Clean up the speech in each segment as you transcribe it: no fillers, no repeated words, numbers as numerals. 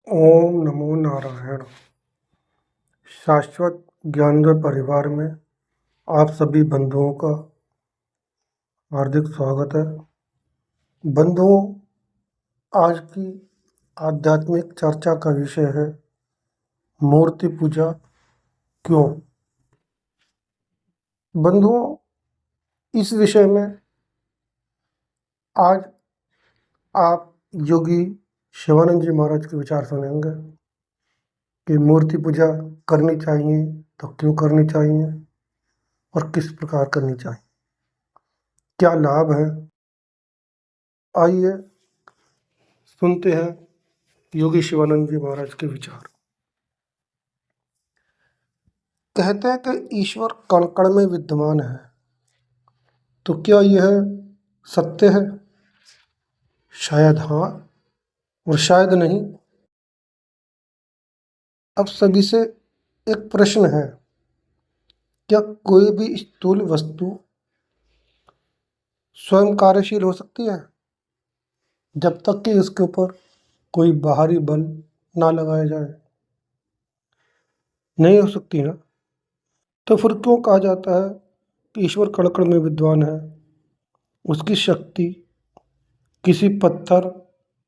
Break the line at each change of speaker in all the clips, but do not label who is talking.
ओम नमो नारायण। शाश्वत ज्ञानोदय परिवार में आप सभी बंधुओं का हार्दिक स्वागत है। बंधुओं, आज की आध्यात्मिक चर्चा का विषय है मूर्ति पूजा क्यों। बंधुओं, इस विषय में आज आप योगी शिवानंद जी महाराज के विचार सुनेंगे कि मूर्ति पूजा करनी चाहिए तो क्यों करनी चाहिए और किस प्रकार करनी चाहिए, क्या लाभ है। आइए सुनते हैं योगी शिवानंद जी महाराज के विचार। कहते हैं कि ईश्वर कण कण में विद्यमान है, तो क्या यह सत्य है? शायद हाँ और शायद नहीं। अब सभी से एक प्रश्न है, क्या कोई भी स्थूल वस्तु स्वयं कार्यशील हो सकती है जब तक कि उसके ऊपर कोई बाहरी बल ना लगाया जाए? नहीं हो सकती ना। तो फिर क्यों कहा जाता है कि ईश्वर कण कण में विद्वान है? उसकी शक्ति किसी पत्थर,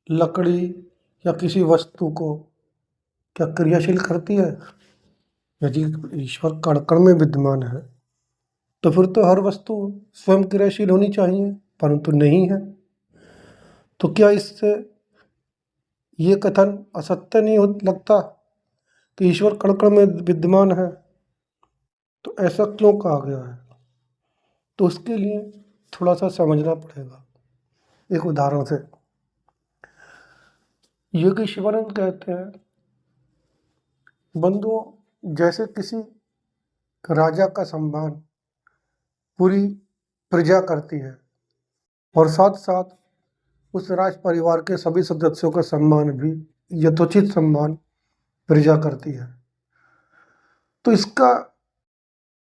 लकड़ी या किसी वस्तु को क्या क्रियाशील करती है? यदि ईश्वर कण कण में विद्यमान है तो फिर तो हर वस्तु स्वयं क्रियाशील होनी चाहिए, परंतु नहीं है। तो क्या इससे ये कथन असत्य नहीं लगता कि ईश्वर कण कण में विद्यमान है? तो ऐसा क्यों कहा गया है? तो उसके लिए थोड़ा सा समझना पड़ेगा एक उदाहरण से। योगी शिवानंद कहते हैं, बंधुओं, जैसे किसी राजा का सम्मान पूरी प्रजा करती है और साथ साथ उस राज परिवार के सभी सदस्यों का सम्मान भी यथोचित सम्मान प्रजा करती है, तो इसका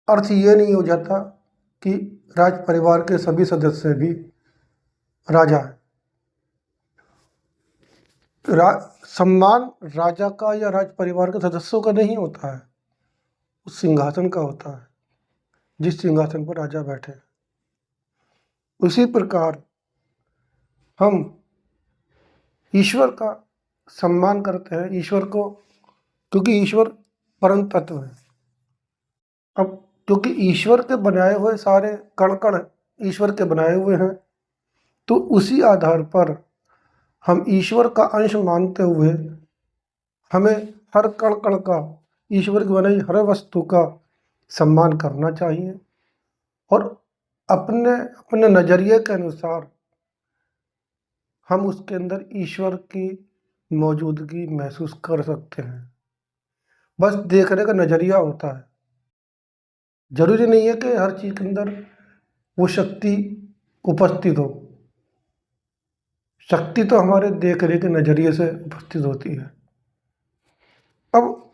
अर्थ ये नहीं हो जाता कि राज परिवार के सभी सदस्य भी राजा हैं। सम्मान राजा का या राज परिवार के सदस्यों का नहीं होता है, उस सिंहासन का होता है जिस सिंहासन पर राजा बैठे। उसी प्रकार हम ईश्वर का सम्मान करते हैं, ईश्वर को, क्योंकि ईश्वर परम तत्व है। अब क्योंकि ईश्वर के बनाए हुए सारे कण कण ईश्वर के बनाए हुए हैं, तो उसी आधार पर हम ईश्वर का अंश मानते हुए हमें हर कण कण का, ईश्वर की बनाई हर वस्तु का सम्मान करना चाहिए और अपने अपने नज़रिए के अनुसार हम उसके अंदर ईश्वर की मौजूदगी महसूस कर सकते हैं। बस देखने का नज़रिया होता है। जरूरी नहीं है कि हर चीज़ के अंदर वो शक्ति उपस्थित हो। शक्ति तो हमारे देखने के नज़रिए से उपस्थित होती है। अब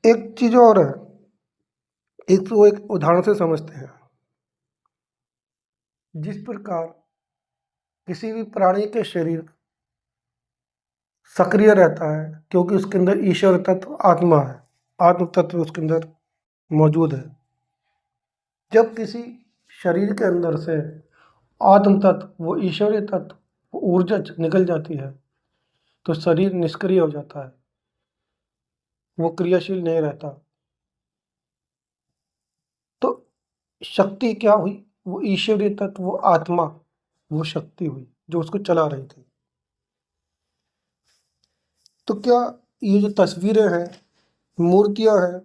एक चीज़ और है, एक उदाहरण से समझते हैं। जिस प्रकार किसी भी प्राणी के शरीर सक्रिय रहता है क्योंकि उसके अंदर ईश्वर तत्व आत्मा है, आत्म तत्व उसके अंदर मौजूद है। जब किसी शरीर के अंदर से आत्म तत्व, वो ईश्वरीय तत्व, वो ऊर्जा निकल जाती है तो शरीर निष्क्रिय हो जाता है, वो क्रियाशील नहीं रहता। तो शक्ति क्या हुई? वो ईश्वरीय तत्व, वो आत्मा, वो शक्ति हुई जो उसको चला रही थी। तो क्या ये जो तस्वीरें हैं, मूर्तियां हैं,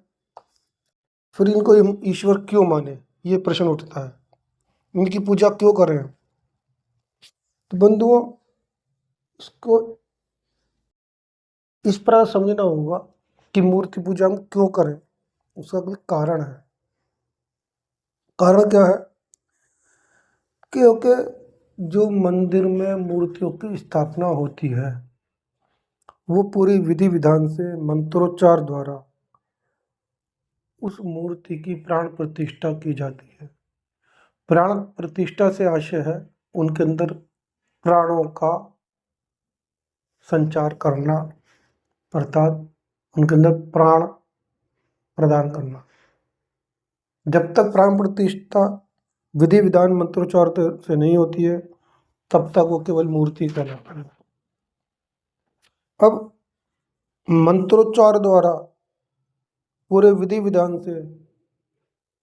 फिर इनको हम ईश्वर क्यों माने? ये प्रश्न उठता है, इनकी पूजा क्यों करें? तो बंधुओं, इसको इस प्रकार समझना होगा कि मूर्ति पूजा हम क्यों करें। उसका कोई कारण है। कारण क्या है? क्योंकि जो मंदिर में मूर्तियों की स्थापना होती है वो पूरी विधि विधान से मंत्रोच्चार द्वारा उस मूर्ति की प्राण प्रतिष्ठा की जाती है। प्राण प्रतिष्ठा से आशय है उनके अंदर प्राणों का संचार करना, अर्थात उनके अंदर प्राण प्रदान करना। जब तक प्राण प्रतिष्ठा विधि विधान मंत्रोच्चार से नहीं होती है तब तक वो केवल मूर्ति कहलाता है। अब मंत्रोच्चार द्वारा पूरे विधि विधान से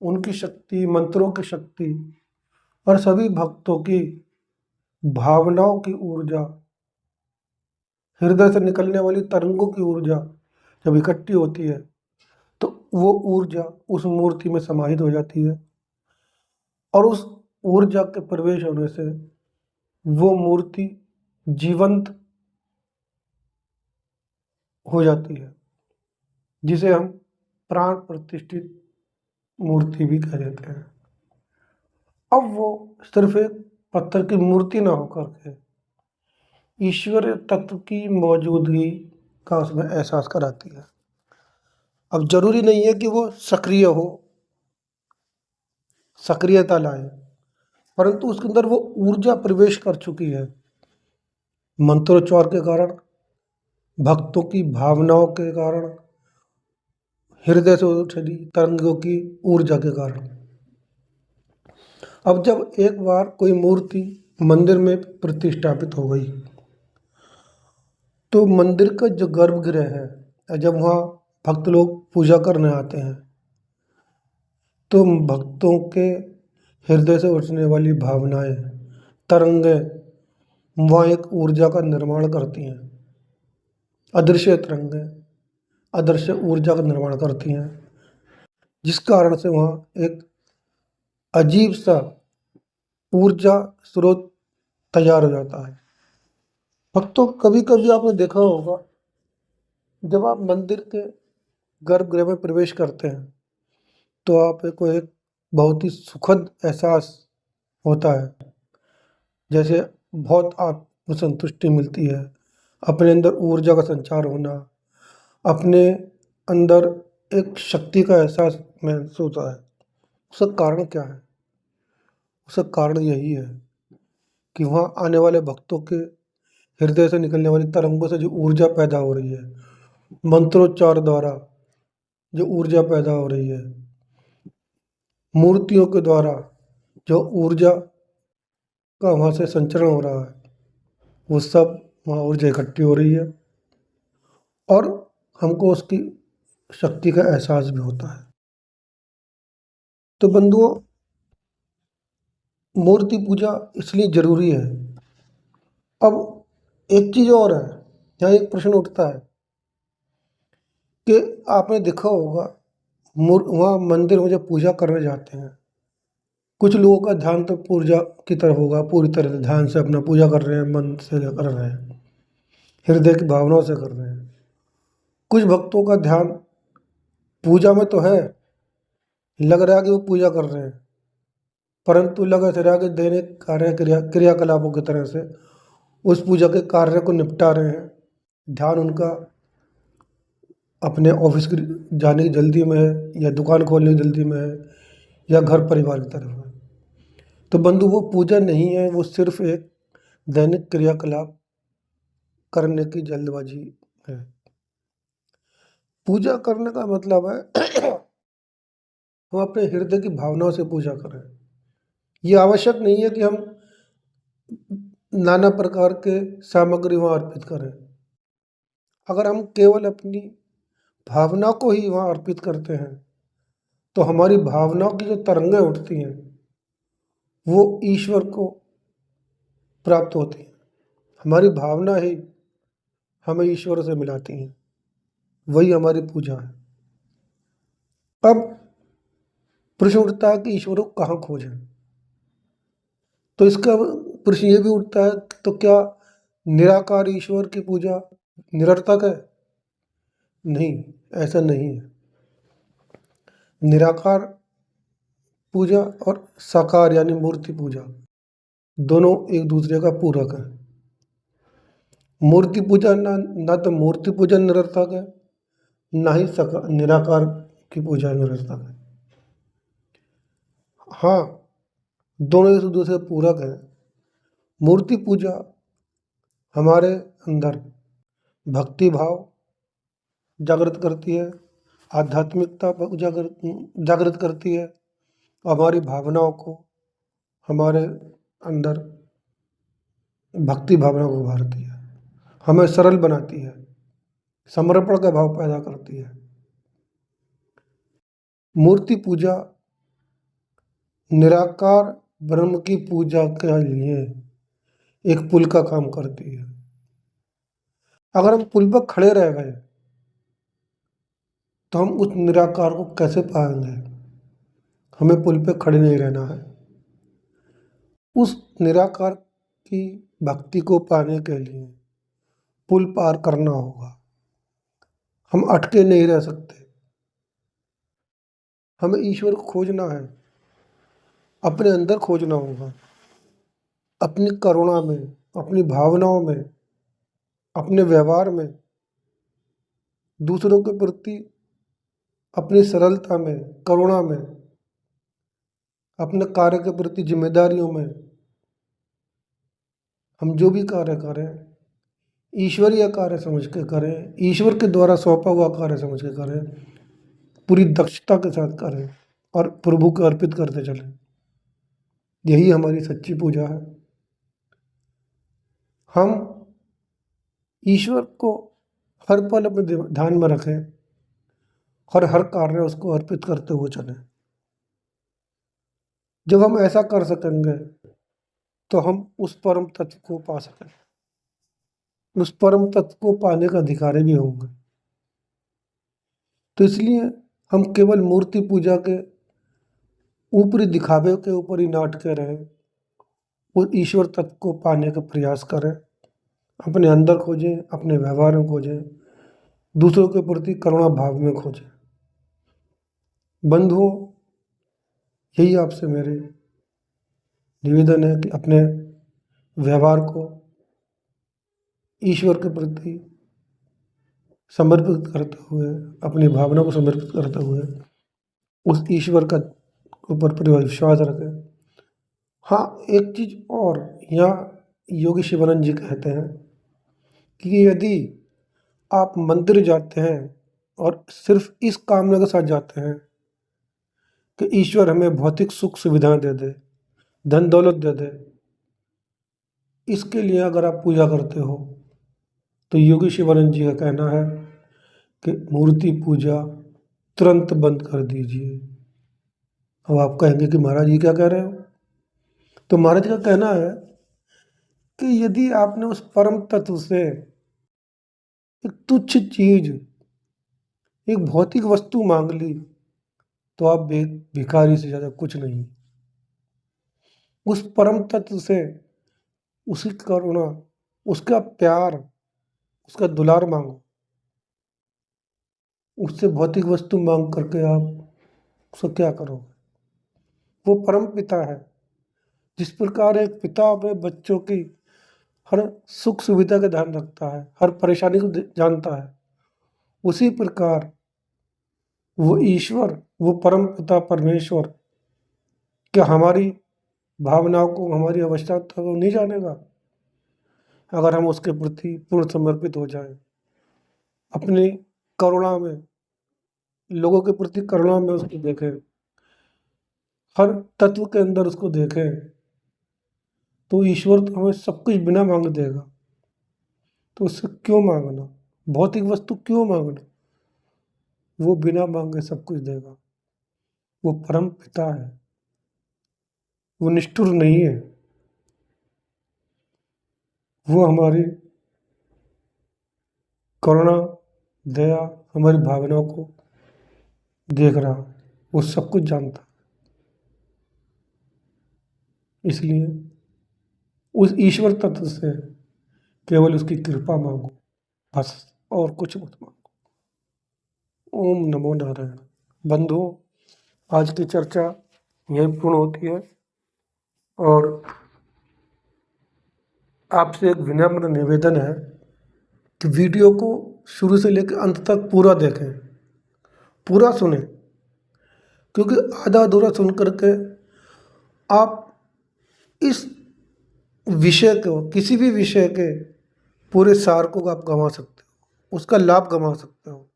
उनकी शक्ति, मंत्रों की शक्ति और सभी भक्तों की भावनाओं की ऊर्जा, हृदय से निकलने वाली तरंगों की ऊर्जा जब इकट्ठी होती है तो वो ऊर्जा उस मूर्ति में समाहित हो जाती है और उस ऊर्जा के प्रवेश होने से वो मूर्ति जीवंत हो जाती है, जिसे हम प्राण प्रतिष्ठित मूर्ति भी कह देते हैं। अब वो सिर्फ एक पत्थर की मूर्ति ना होकर के ईश्वरीय तत्व की मौजूदगी का उसमें एहसास कराती है। अब जरूरी नहीं है कि वो सक्रिय हो, सक्रियता लाए, परंतु उसके अंदर वो ऊर्जा प्रवेश कर चुकी है मंत्रोच्चार के कारण, भक्तों की भावनाओं के कारण, हृदय से उठनी तरंगों की ऊर्जा के कारण। अब जब एक बार कोई मूर्ति मंदिर में प्रतिष्ठापित हो गई तो मंदिर का जो गर्भगृह है, जब वहाँ भक्त लोग पूजा करने आते हैं तो भक्तों के हृदय से उठने वाली भावनाएं, तरंगें वहाँ एक ऊर्जा का निर्माण करती हैं। अदृश्य तरंगें अदृश्य ऊर्जा का निर्माण करती हैं, जिस कारण से वहाँ एक अजीब सा ऊर्जा स्रोत तैयार हो जाता है। भक्तों, कभी कभी आपने देखा होगा जब आप मंदिर के गर्भगृह में प्रवेश करते हैं तो आपको एक बहुत ही सुखद एहसास होता है, जैसे बहुत आत्मसंतुष्टि मिलती है, अपने अंदर ऊर्जा का संचार होना, अपने अंदर एक शक्ति का एहसास महसूस होता है। उसका कारण क्या है? उसका कारण यही है कि वहाँ आने वाले भक्तों के हृदय से निकलने वाली तरंगों से जो ऊर्जा पैदा हो रही है, मंत्रोच्चार द्वारा जो ऊर्जा पैदा हो रही है, मूर्तियों के द्वारा जो ऊर्जा का वहाँ से संचरण हो रहा है, वो सब वहाँ ऊर्जा इकट्ठी हो रही है और हमको उसकी शक्ति का एहसास भी होता है। तो बंधुओं, मूर्ति पूजा इसलिए जरूरी है। अब एक चीज और है, यहाँ एक प्रश्न उठता है कि आपने देखा होगा वहाँ मंदिर में जब पूजा करने जाते हैं, कुछ लोगों का ध्यान तो पूजा की तरफ होगा, पूरी तरह से ध्यान से अपना पूजा कर रहे हैं, मन से कर रहे हैं, हृदय की भावनाओं से कर रहे हैं। कुछ भक्तों का ध्यान पूजा में तो है, लग रहा है कि वो पूजा कर रहे हैं, परंतु लग रहा है कि दैनिक कार्य क्रियाकलापों की तरह से उस पूजा के कार्य को निपटा रहे हैं। ध्यान उनका अपने ऑफिस की जाने की जल्दी में है, या दुकान खोलने की जल्दी में है, या घर परिवार की तरफ है। तो बंधु, वो पूजा नहीं है, वो सिर्फ एक दैनिक क्रियाकलाप करने की जल्दबाजी है। पूजा करने का मतलब है हम अपने हृदय की भावनाओं से पूजा करें। ये आवश्यक नहीं है कि हम नाना प्रकार के सामग्री वहाँ अर्पित करें। अगर हम केवल अपनी भावना को ही वहाँ अर्पित करते हैं तो हमारी भावनाओं की जो तरंगें उठती हैं वो ईश्वर को प्राप्त होती हैं। हमारी भावना ही हमें ईश्वर से मिलाती हैं, वही हमारी पूजा है। अब प्रश्न उठता है कि ईश्वर को कहाँ खोजें? तो इसका प्रश्न ये भी उठता है, तो क्या निराकार ईश्वर की पूजा निरर्थक है? नहीं, ऐसा नहीं है। निराकार पूजा और साकार यानी मूर्ति पूजा दोनों एक दूसरे का पूरक है। मूर्ति पूजा ना तो मूर्ति पूजा निरर्थक है, ना ही निराकार की पूजा निरर्थक है। हाँ, दोनों एक दूसरे से पूरक है। मूर्ति पूजा हमारे अंदर भक्ति भाव जागृत करती है, आध्यात्मिकता को जागृत करती है, हमारी भावनाओं को, हमारे अंदर भक्ति भावना को उभारती है, हमें सरल बनाती है, समर्पण का भाव पैदा करती है। मूर्ति पूजा निराकार ब्रह्म की पूजा के लिए एक पुल का काम करती है। अगर हम पुल पर खड़े रह गए तो हम उस निराकार को कैसे पाएंगे? हमें पुल पे खड़े नहीं रहना है। उस निराकार की भक्ति को पाने के लिए पुल पार करना होगा। हम अटके नहीं रह सकते। हमें ईश्वर को खोजना है, अपने अंदर खोजना होगा, अपनी करुणा में, अपनी भावनाओं में, अपने व्यवहार में, दूसरों के प्रति अपनी सरलता में, करुणा में, अपने कार्य के प्रति जिम्मेदारियों में। हम जो भी कार्य करें ईश्वरीय कार्य समझ के करें, ईश्वर के द्वारा सौंपा हुआ कार्य समझ के करें, पूरी दक्षता के साथ करें और प्रभु को अर्पित करते चलें। यही हमारी सच्ची पूजा है। हम ईश्वर को हर पल अपने ध्यान में रखें और हर कार्य उसको अर्पित करते हुए चलें। जब हम ऐसा कर सकेंगे तो हम उस परम तत्व को पा सकेंगे, उस परम तत्व को पाने का अधिकारी भी होंगे। तो इसलिए हम केवल मूर्ति पूजा के ऊपरी दिखावे के ऊपर ही ना अटके रहें, उस ईश्वर तत्व को पाने का प्रयास करें, अपने अंदर खोजें, अपने व्यवहार में खोजें, दूसरों के प्रति करुणा भाव में खोजें। बंधुओं, यही आपसे मेरे निवेदन है कि अपने व्यवहार को ईश्वर के प्रति समर्पित करते हुए, अपनी भावना को समर्पित करते हुए उस ईश्वर का ऊपर पूरा विश्वास रखें। हाँ, एक चीज़ और यहाँ योगी शिवानंद जी कहते हैं कि यदि आप मंदिर जाते हैं और सिर्फ इस कामना के साथ जाते हैं कि ईश्वर हमें भौतिक सुख सुविधाएं दे दे, धन दौलत दे दे, इसके लिए अगर आप पूजा करते हो तो योगी शिवानंद जी का कहना है कि मूर्ति पूजा तुरंत बंद कर दीजिए। अब आप कहेंगे कि महाराज जी क्या कह रहे हो? तो महाराज का कहना है कि यदि आपने उस परम तत्व से एक तुच्छ चीज, एक भौतिक वस्तु मांग ली तो आप भिखारी से ज़्यादा कुछ नहीं। उस परम तत्व से उसकी करुणा, उसका प्यार, उसका दुलार मांगो। उससे भौतिक वस्तु मांग करके आप उसको क्या करोगे? वो परम पिता है। जिस प्रकार एक पिता अपने बच्चों की हर सुख सुविधा का ध्यान रखता है, हर परेशानी को जानता है, उसी प्रकार वो ईश्वर, वो परम पिता परमेश्वर क्या हमारी भावनाओं को, हमारी आवश्यकता को नहीं जानेगा? अगर हम उसके प्रति पूर्ण समर्पित हो जाएं, अपनी करुणा में, लोगों के प्रति करुणा में उसको देखें, हर तत्व के अंदर उसको देखें, तो ईश्वर तो हमें सब कुछ बिना मांगे देगा। तो उससे क्यों मांगना? भौतिक वस्तु क्यों मांगना? वो बिना मांगे सब कुछ देगा। वो परम पिता है, वो निष्ठुर नहीं है। वो हमारी करुणा, दया, हमारी भावनाओं को देख रहा है, वो सब कुछ जानता है। इसलिए उस ईश्वर तत्व से केवल उसकी कृपा मांगो, बस, और कुछ मत मांगो। ओम नमो नारायण। बंधुओं, आज की चर्चा यहीं पूर्ण होती है और आपसे एक विनम्र निवेदन है कि वीडियो को शुरू से लेकर अंत तक पूरा देखें, पूरा सुने, क्योंकि आधा अधूरा सुन करके आप इस विषय को, किसी भी विषय के पूरे सार को आप गंवा सकते हो, उसका लाभ गंवा सकते हो।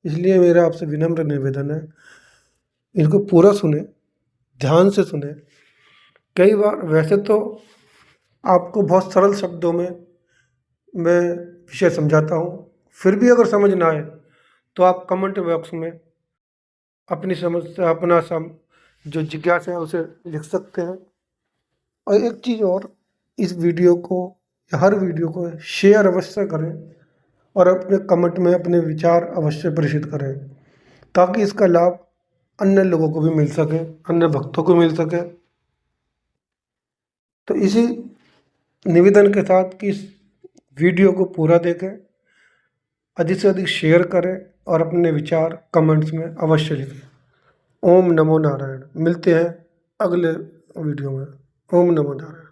इसलिए मेरा आपसे विनम्र निवेदन है, इनको पूरा सुने, ध्यान से सुने। कई बार वैसे तो आपको बहुत सरल शब्दों में मैं विषय समझाता हूँ, फिर भी अगर समझ ना आए तो आप कमेंट बॉक्स में अपनी समस्या, अपना जो जिज्ञासा है उसे लिख सकते हैं। और एक चीज़ और, इस वीडियो को या हर वीडियो को शेयर अवश्य करें और अपने कमेंट में अपने विचार अवश्य प्रेषित करें, ताकि इसका लाभ अन्य लोगों को भी मिल सके, अन्य भक्तों को मिल सके। तो इसी निवेदन के साथ कि इस वीडियो को पूरा देखें, अधिक से अधिक शेयर करें और अपने विचार कमेंट्स में अवश्य लिखें। ओम नमो नारायण। मिलते हैं अगले वीडियो में। ओम नमो नारायण।